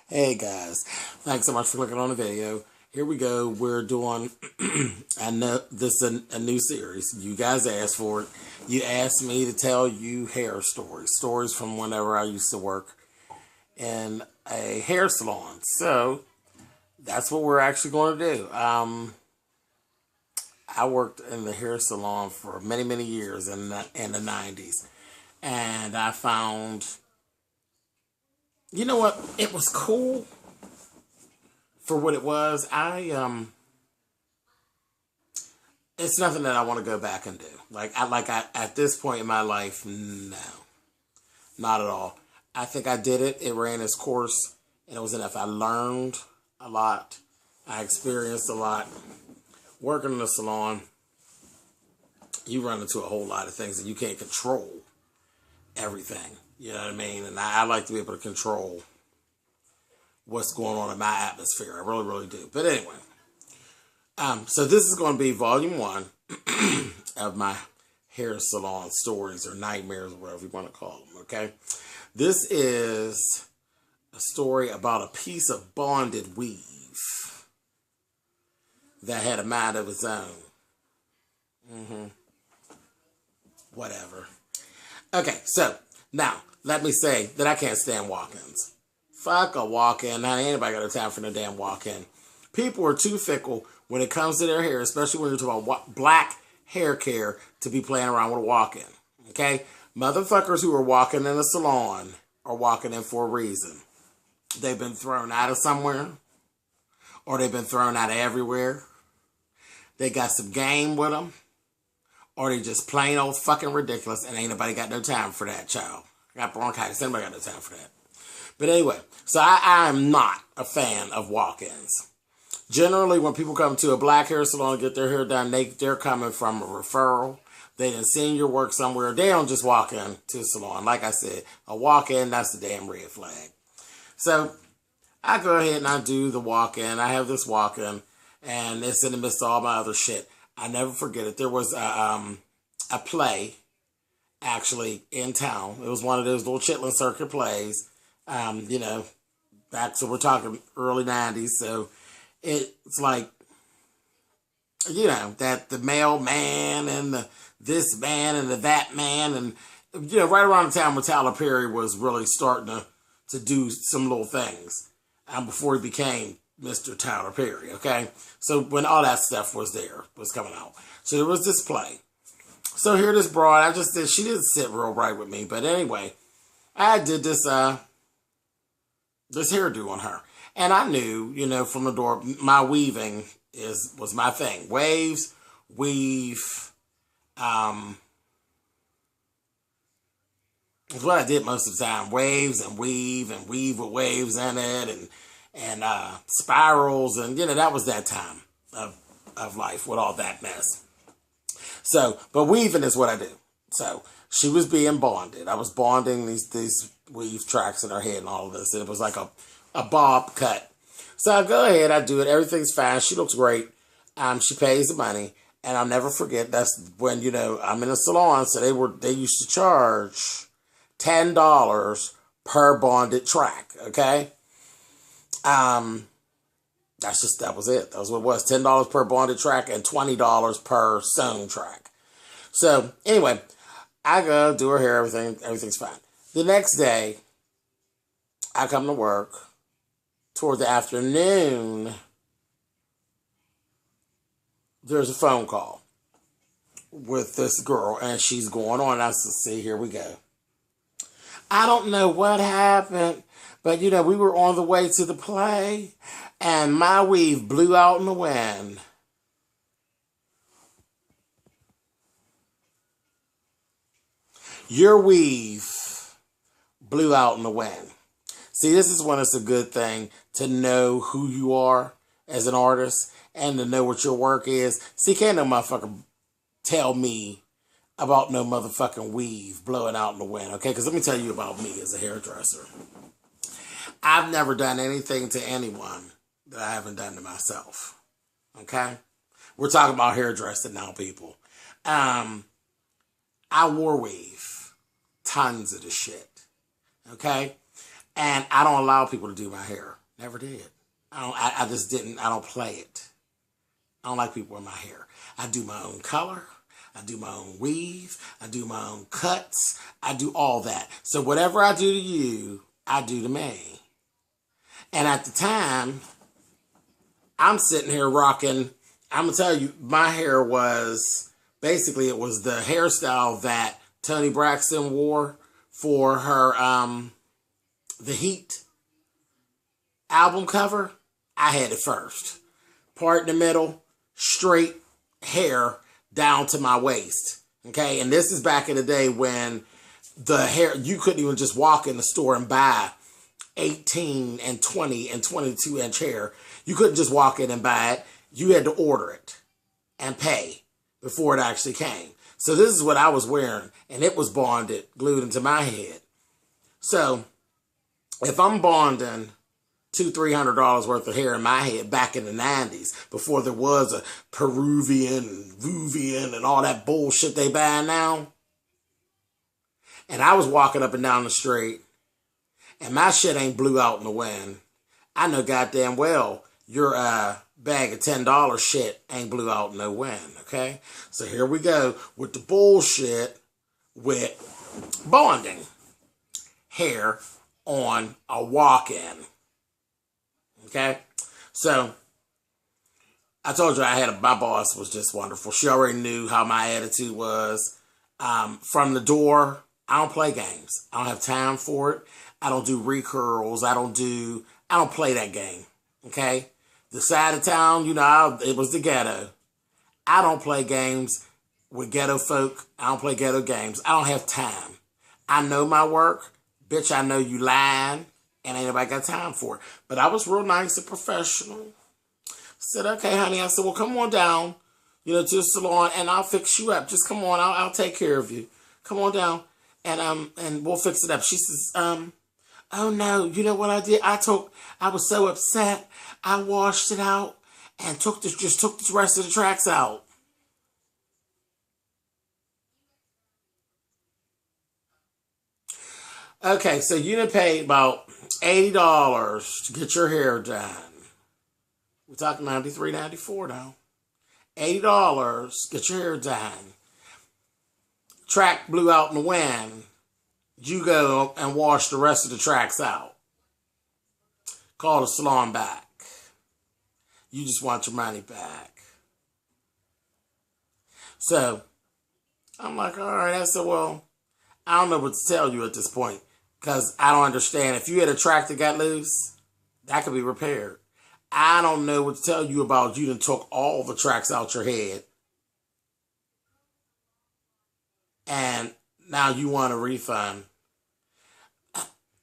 Hey guys, thanks so much for clicking on the video. Here we go. We're doing I know this is a new series. You guys asked for it. You asked me to tell you hair stories from whenever I used to work in a hair salon. So that's what we're actually going to do. I worked in the hair salon for many years in the 90s, and I found, you know what, it was cool for what it was. It's nothing that I want to go back and do. At this point in my life, no, not at all. I think I did it. It ran its course, and it was enough. I learned a lot. I experienced a lot. Working in the salon, you run into a whole lot of things, and you can't control everything. You know what I mean? And I like to be able to control what's going on in my atmosphere. I really do. But anyway, so this is going to be volume 1 of my hair salon stories or nightmares or whatever you want to call them, okay? This is a story about a piece of bonded weave that had a mind of its own. Whatever. Okay, so now let me say that I can't stand walk-ins. Fuck a walk-in. Now, ain't anybody got no time for no damn walk-in. People are too fickle when it comes to their hair, especially when you're talking about black hair care, to be playing around with a walk-in. Okay? Motherfuckers who are walking in a salon are walking in for a reason. They've been thrown out of somewhere, or they've been thrown out of everywhere. They got some game with them, or they just plain old fucking ridiculous, and ain't nobody got no time for that, child. I got bronchitis. Anybody got no time for that. But anyway, so I am not a fan of walk-ins. Generally, when people come to a black hair salon to get their hair done, they're coming from a referral. They done seen your work somewhere. They don't just walk in to the salon. Like I said, a walk-in, that's the damn red flag. So I go ahead and I do the walk-in. I have this walk-in, and it's in the midst of all my other shit. I never forget it. There was a play, actually, in town. It was one of those little Chitlin Circuit plays, so we're talking early 90s, so it's like, that the male man and the this man and the that man, and, right around the time when Tyler Perry was really starting to do some little things, before he became Mr. Tyler Perry, okay? So when all that stuff was coming out. So there was this play. So here this broad, she didn't sit real right with me, but anyway, I did this hairdo on her. And I knew, from the door, my weaving was my thing. Waves, weave, is what I did most of the time. Waves and weave with waves in it, and spirals, and that was that time of life with all that mess. So, but weaving is what I do. So she was being bonded. I was bonding these weave tracks in her head and all of this, and it was like a bob cut. So I go ahead, I do it. Everything's fine. She looks great. She pays the money, and I'll never forget. That's when I'm in a salon, so they used to charge $10 per bonded track. Okay. That was it. That was what it was. $10 per bonded track and $20 per sewn track. So anyway, I go do her hair, everything's fine. The next day, I come to work. Toward the afternoon, there's a phone call with this girl, and she's going on. I said, see, here we go. I don't know what happened, but, we were on the way to the play, and my weave blew out in the wind. Your weave blew out in the wind. See, this is when it's a good thing to know who you are as an artist and to know what your work is. See, can't no motherfucker tell me about no motherfucking weave blowing out in the wind, okay? Because let me tell you about me as a hairdresser. I've never done anything to anyone that I haven't done to myself, okay? We're talking about hairdressing now, people. I wore weave. Tons of the shit, okay? And I don't allow people to do my hair. Never did. I just didn't. I don't play it. I don't like people in my hair. I do my own color. I do my own weave. I do my own cuts. I do all that. So whatever I do to you, I do to me. And at the time, I'm sitting here rocking. I'm going to tell you, my hair was, basically it was the hairstyle that Toni Braxton wore for her, The Heat album cover. I had it first. Part in the middle, straight hair down to my waist. Okay, and this is back in the day when the hair, you couldn't even just walk in the store and buy 18 and 20 and 22 inch hair. You couldn't just walk in and buy it. You had to order it and pay before it actually came. So this is what I was wearing, and it was bonded, glued into my head. So if I'm bonding $200-300 worth of hair in my head back in the 90s, before there was a Peruvian and Vuvian and all that bullshit they buy now, and I was walking up and down the street, and my shit ain't blew out in the wind, I know goddamn well your bag of $10 shit ain't blew out in no wind, okay? So here we go with the bullshit with bonding hair on a walk-in. Okay, so I told you my boss was just wonderful. She already knew how my attitude was. From the door, I don't play games. I don't have time for it. I don't do recurls. I don't play that game. Okay, the side of town, it was the ghetto. I don't play games with ghetto folk. I don't play ghetto games. I don't have time. I know my work. Bitch, I know you lying. And ain't nobody got time for it. But I was real nice and professional. Said, okay, honey. I said, well, come on down, to the salon, and I'll fix you up. Just come on. I'll take care of you. Come on down, and we'll fix it up. She says, oh no, you know what I did? I was so upset. I washed it out and took the rest of the tracks out. Okay, so you done paid about $80 to get your hair done. We're talking $93, $94 now. $80, get your hair done. Track blew out in the wind. You go and wash the rest of the tracks out. Call the salon back. You just want your money back. So, I'm like, all right. I said, well, I don't know what to tell you at this point. Because I don't understand. If you had a track that got loose, that could be repaired. I don't know what to tell you about you done took all the tracks out your head. And now you want a refund.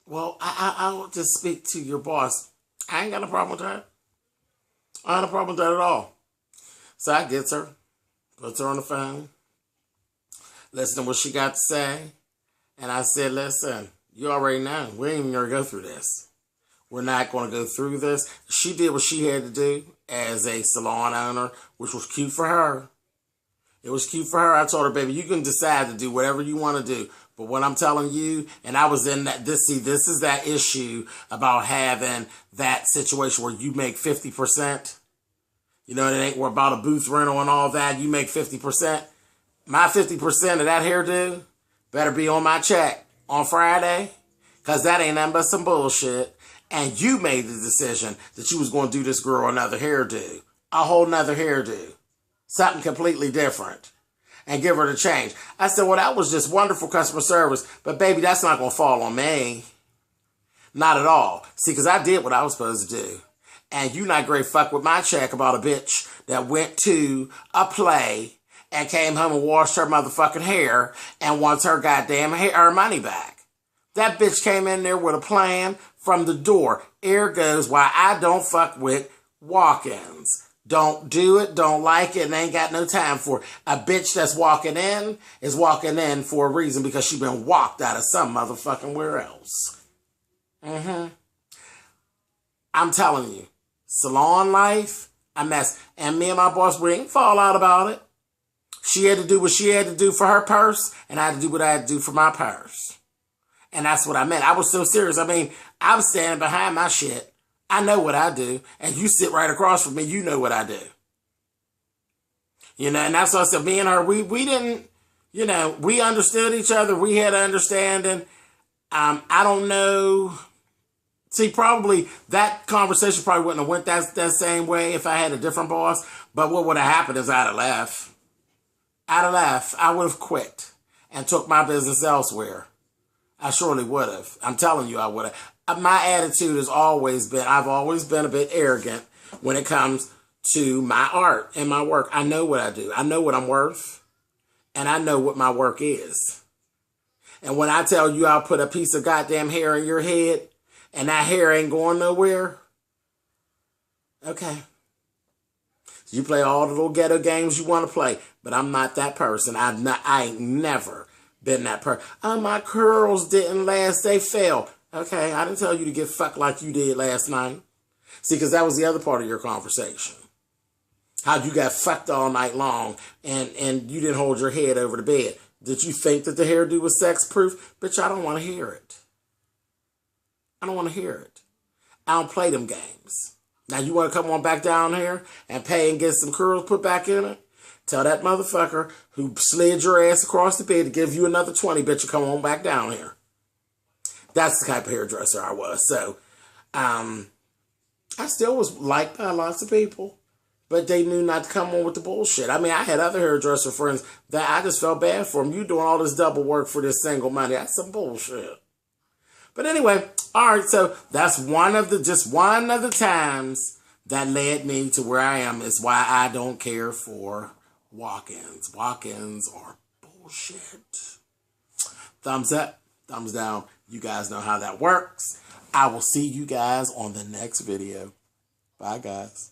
Well, I'll just speak to your boss. I ain't got no problem with that. I ain't no problem with that at all. So I gets her. Puts her on the phone. Listen to what she got to say. And I said, listen. You already know. We ain't even going to go through this. We're not going to go through this. She did what she had to do as a salon owner, which was cute for her. It was cute for her. I told her, baby, you can decide to do whatever you want to do. But what I'm telling you, and I was in that, this is that issue about having that situation where you make 50%. It ain't about a booth rental and all that. You make 50%. My 50% of that hairdo better be on my check on Friday, because that ain't nothing but some bullshit. And you made the decision that you was going to do this girl another hairdo. A whole nother hairdo. Something completely different. And give her the change. I said, well, that was just wonderful customer service. But baby, that's not going to fall on me. Not at all. See, because I did what I was supposed to do. And you not great fuck with my check about a bitch that went to a play and came home and washed her motherfucking hair and wants her goddamn her money back. That bitch came in there with a plan from the door. Here goes why I don't fuck with walk-ins. Don't do it, don't like it, and ain't got no time for it. A bitch that's walking in is walking in for a reason because she been walked out of some motherfucking where else. I'm telling you, salon life, a mess. And me and my boss, we ain't fall out about it. She had to do what she had to do for her purse, and I had to do what I had to do for my purse. And that's what I meant. I was so serious. I mean, I'm standing behind my shit. I know what I do. And you sit right across from me, you know what I do. You know, and that's what I said, me and her, we didn't, you know, we understood each other. We had an understanding. I don't know. See, probably that conversation probably wouldn't have went that same way if I had a different boss. But what would have happened is I'd have left. I would have quit and took my business elsewhere. I surely would have. I'm telling you, I would have. My attitude has always been, I've always been a bit arrogant when it comes to my art and my work. I know what I do. I know what I'm worth. And I know what my work is. And when I tell you I'll put a piece of goddamn hair in your head and that hair ain't going nowhere, okay. You play all the little ghetto games you want to play, but I'm not that person. I ain't never been that person. Oh, my curls didn't last. They fell. Okay, I didn't tell you to get fucked like you did last night. See, because that was the other part of your conversation. How you got fucked all night long and you didn't hold your head over the bed. Did you think that the hairdo was sex proof? Bitch, I don't want to hear it. I don't want to hear it. I don't play them games. Now you want to come on back down here and pay and get some curls put back in it? Tell that motherfucker who slid your ass across the bed to give you another 20, bitch, to come on back down here. That's the type of hairdresser I was. So, I still was liked by lots of people, but they knew not to come on with the bullshit. I mean, I had other hairdresser friends that I just felt bad for them. You doing all this double work for this single money. That's some bullshit. But anyway, all right, so that's just one of the times that led me to where I am. Is why I don't care for walk-ins. Walk-ins are bullshit. Thumbs up, thumbs down. You guys know how that works. I will see you guys on the next video. Bye, guys.